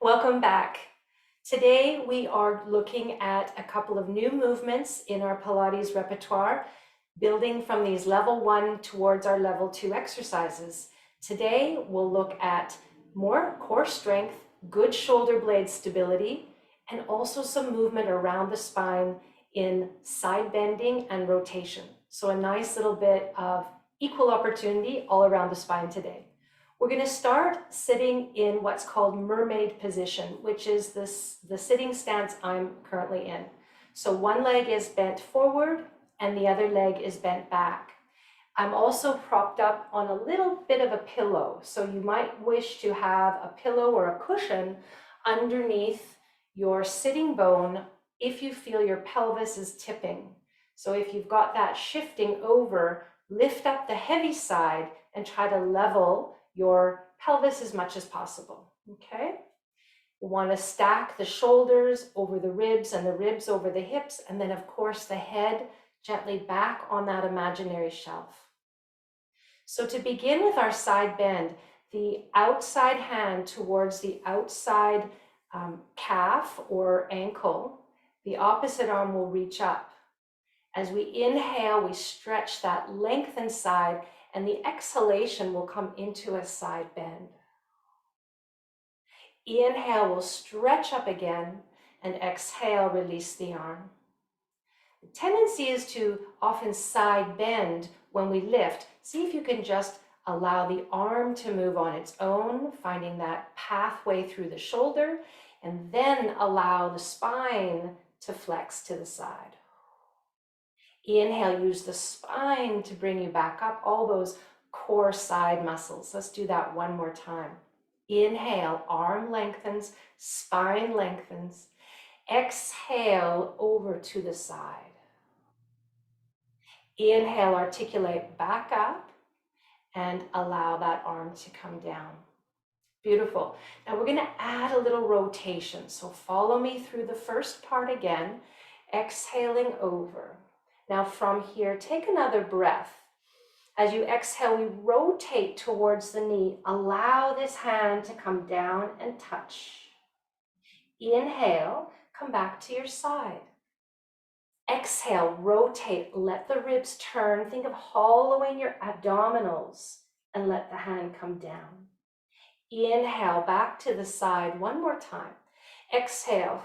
Welcome back. Today we are looking at a couple of new movements in our Pilates repertoire, building from these level 1 towards our level 2 exercises. Today we'll look at more core strength, good shoulder blade stability, and also some movement around the spine in side bending and rotation. So a nice little bit of equal opportunity all around the spine today. We're going to start sitting in what's called mermaid position, which is the sitting stance I'm currently in. So one leg is bent forward and the other leg is bent back. I'm also propped up on a little bit of a pillow. So you might wish to have a pillow or a cushion underneath your sitting bone if you feel your pelvis is tipping. So if you've got that shifting over, lift up the heavy side and try to level your pelvis as much as possible, okay? You want to stack the shoulders over the ribs and the ribs over the hips, and then of course the head gently back on that imaginary shelf. So to begin with our side bend, the outside hand towards the outside calf or ankle, the opposite arm will reach up. As we inhale, we stretch that lengthened side, and the exhalation will come into a side bend. Inhale, we'll stretch up again, and exhale, release the arm. The tendency is to often side bend when we lift. See if you can just allow the arm to move on its own, finding that pathway through the shoulder, and then allow the spine to flex to the side. Inhale, use the spine to bring you back up, all those core side muscles. Let's do that one more time. Inhale, arm lengthens, spine lengthens. Exhale, over to the side. Inhale, articulate back up and allow that arm to come down. Beautiful. Now we're going to add a little rotation. So follow me through the first part again, exhaling over. Now from here, take another breath. As you exhale, we rotate towards the knee. Allow this hand to come down and touch. Inhale, come back to your side. Exhale, rotate, let the ribs turn. Think of hollowing your abdominals and let the hand come down. Inhale, back to the side one more time. Exhale,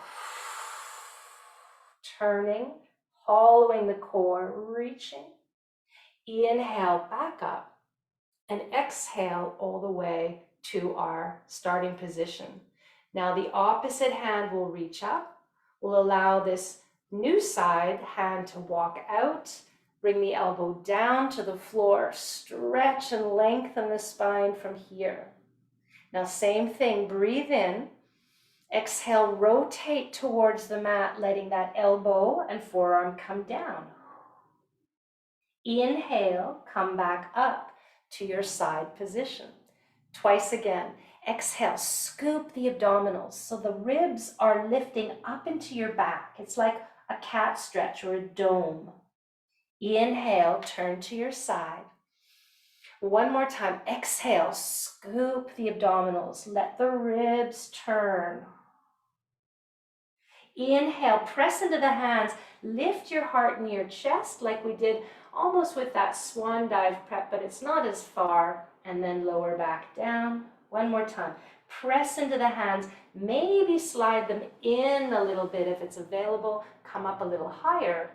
turning, hollowing the core, reaching. Inhale, back up, and exhale all the way to our starting position. Now the opposite hand will reach up. We'll allow this new side hand to walk out. Bring the elbow down to the floor. Stretch and lengthen the spine from here. Now same thing, breathe in. Exhale, rotate towards the mat, letting that elbow and forearm come down. Inhale, come back up to your side position. Twice again. Exhale, scoop the abdominals so the ribs are lifting up into your back. It's like a cat stretch or a dome. Inhale, turn to your side. One more time. Exhale, scoop the abdominals. Let the ribs turn. Inhale, press into the hands. Lift your heart near your chest like we did almost with that swan dive prep, but it's not as far. And then lower back down. One more time. Press into the hands. Maybe slide them in a little bit if it's available. Come up a little higher.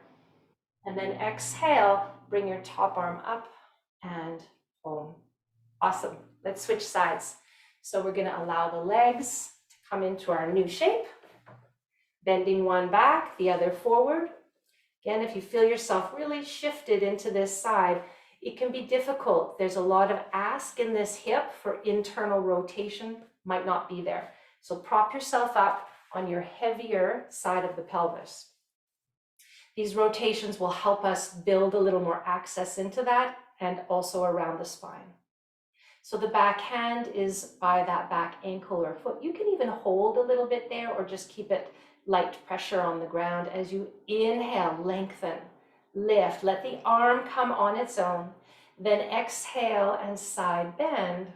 And then exhale, bring your top arm up and home. Awesome. Let's switch sides. So we're going to allow the legs to come into our new shape. Bending one back, the other forward. Again, if you feel yourself really shifted into this side, it can be difficult. There's a lot of ask in this hip for internal rotation, might not be there. So prop yourself up on your heavier side of the pelvis. These rotations will help us build a little more access into that and also around the spine. So the back hand is by that back ankle or foot. You can even hold a little bit there or just keep it light pressure on the ground. As you inhale, lengthen, lift, let the arm come on its own. Then exhale and side bend,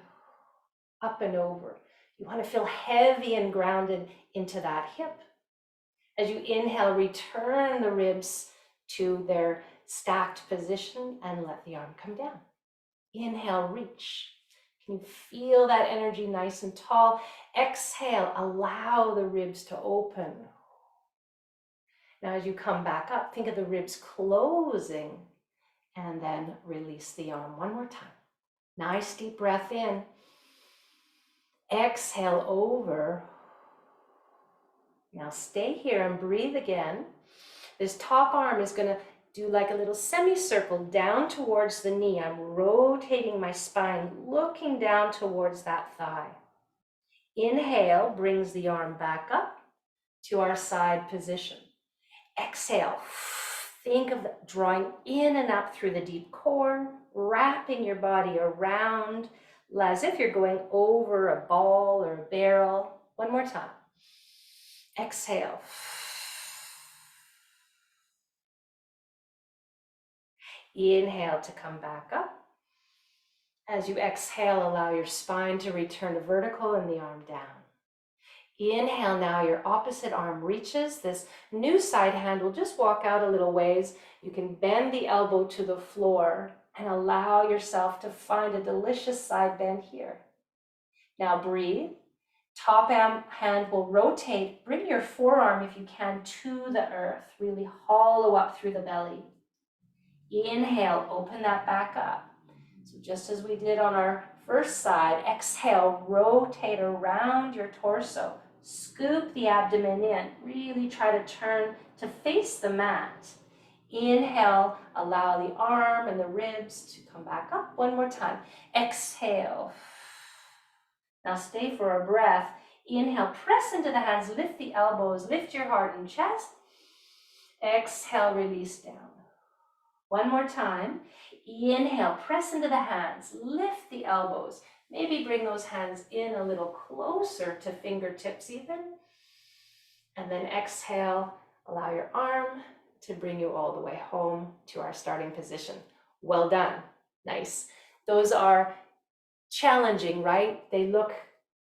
up and over. You want to feel heavy and grounded into that hip. As you inhale, return the ribs to their stacked position and let the arm come down. Inhale, reach. Can you feel that energy nice and tall? Exhale, allow the ribs to open. Now, as you come back up, think of the ribs closing and then release the arm one more time. Nice deep breath in. Exhale over. Now stay here and breathe again. This top arm is going to do like a little semicircle down towards the knee. I'm rotating my spine, looking down towards that thigh. Inhale brings the arm back up to our side position. Exhale, think of drawing in and up through the deep core, wrapping your body around as if you're going over a ball or a barrel. One more time. Exhale. Inhale to come back up. As you exhale, allow your spine to return to vertical and the arm down. Inhale now, your opposite arm reaches. This new side hand will just walk out a little ways. You can bend the elbow to the floor and allow yourself to find a delicious side bend here. Now breathe. Top hand will rotate. Bring your forearm, if you can, to the earth. Really hollow up through the belly. Inhale, open that back up. So just as we did on our first side, exhale, rotate around your torso. Scoop the abdomen in. Really try to turn to face the mat. Inhale, allow the arm and the ribs to come back up. One more time. Exhale. Now stay for a breath. Inhale, press into the hands, lift the elbows, lift your heart and chest. Exhale, release down. One more time. Inhale, press into the hands, lift the elbows. Maybe bring those hands in a little closer to fingertips even. And then exhale, allow your arm to bring you all the way home to our starting position. Well done. Nice. Those are challenging, right? They look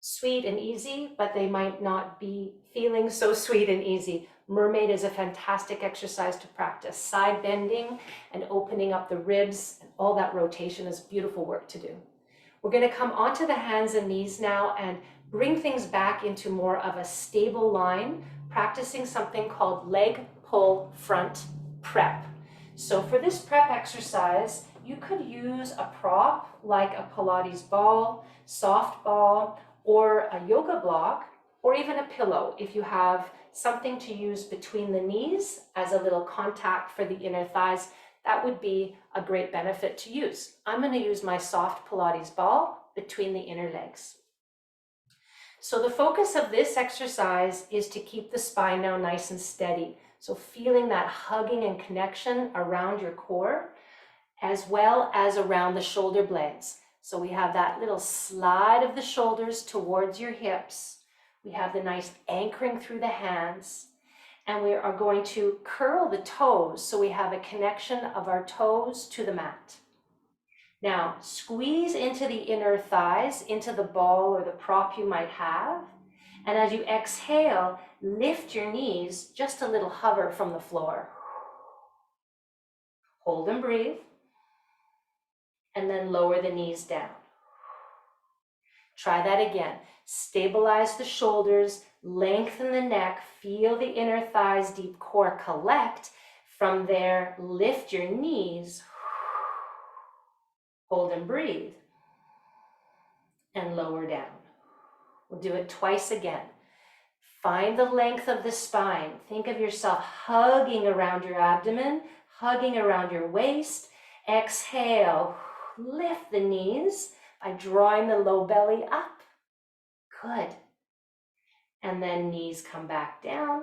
sweet and easy, but they might not be feeling so sweet and easy. Mermaid is a fantastic exercise to practice. Side bending and opening up the ribs and all that rotation is beautiful work to do. We're going to come onto the hands and knees now and bring things back into more of a stable line, practicing something called leg pull front prep. So for this prep exercise, you could use a prop like a Pilates ball, soft ball, or a yoga block, or even a pillow if you have something to use between the knees as a little contact for the inner thighs. That would be a great benefit to use. I'm going to use my soft Pilates ball between the inner legs. So the focus of this exercise is to keep the spine now nice and steady. So feeling that hugging and connection around your core, as well as around the shoulder blades. So we have that little slide of the shoulders towards your hips. We have the nice anchoring through the hands. And we are going to curl the toes so we have a connection of our toes to the mat. Now, squeeze into the inner thighs, into the ball or the prop you might have. And as you exhale, lift your knees, just a little hover from the floor. Hold and breathe. And then lower the knees down. Try that again. Stabilize the shoulders, lengthen the neck, feel the inner thighs, deep core collect. From there, lift your knees, hold and breathe, and lower down. We'll do it twice again. Find the length of the spine. Think of yourself hugging around your abdomen, hugging around your waist. Exhale, lift the knees by drawing the low belly up. Good. And then knees come back down.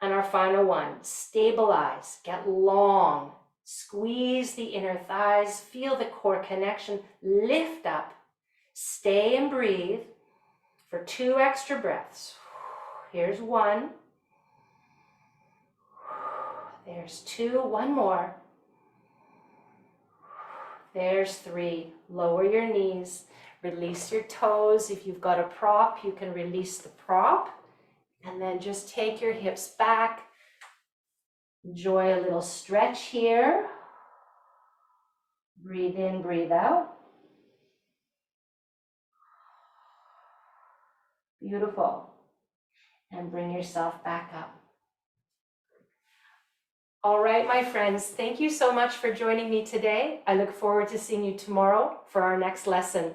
And our final one, stabilize, get long, squeeze the inner thighs, feel the core connection, lift up, stay and breathe for 2 extra breaths. Here's 1. There's 2, 1 more. There's 3. Lower your knees. Release your toes. If you've got a prop, you can release the prop. And then just take your hips back. Enjoy a little stretch here. Breathe in, breathe out. Beautiful. And bring yourself back up. All right, my friends, thank you so much for joining me today. I look forward to seeing you tomorrow for our next lesson.